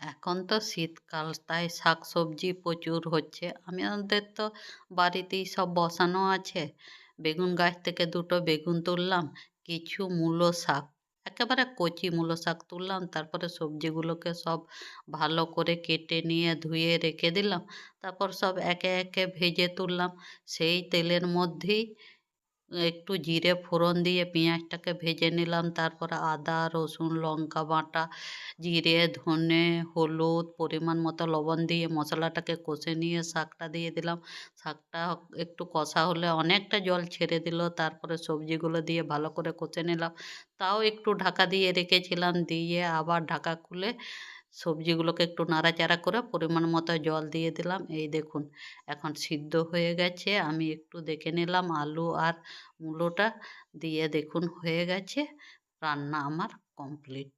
এখন তো শীতকাল, তাই শাকসবজি প্রচুর হচ্ছে। আমাদের তো বাড়িতেই সব বসানো আছে। বেগুন গাছ থেকে দুটো বেগুন তুললাম, কিছু মূলো শাক, একেবারে কচি মূলো শাক তুললাম। তারপরে সবজিগুলোকে সব ভালো করে কেটে নিয়ে ধুয়ে রেখে দিলাম। তারপর সব একে একে ভেজে তুললাম। সেই তেলের মধ্যেই একটু জিরে ফোড়ন দিয়ে পেঁয়াজটাকে ভেজে নিলাম। তারপরে আদা রসুন লঙ্কা বাটা, জিরে ধনে হলুদ পরিমাণ মতো লবণ দিয়ে মশলাটাকে কষে নিয়ে শাকটা দিয়ে দিলাম। শাকটা একটু কষা হলে অনেকটা জল ছেড়ে দিল। তারপরে সবজিগুলো দিয়ে ভালো করে কষে নিলাম। তাও একটু ঢাকা দিয়ে রেখেছিলাম, দিয়ে আবার ঢাকা খুলে সবজিগুলোকে একটু নাড়াচাড়া করে পরিমাণ মতো জল দিয়ে দিলাম। এই দেখুন, এখন সিদ্ধ হয়ে গেছে। আমি একটু দেখে নিলাম আলু আর মূলোটা দিয়ে, দেখুন হয়ে গেছে। রান্না আমার কমপ্লিট।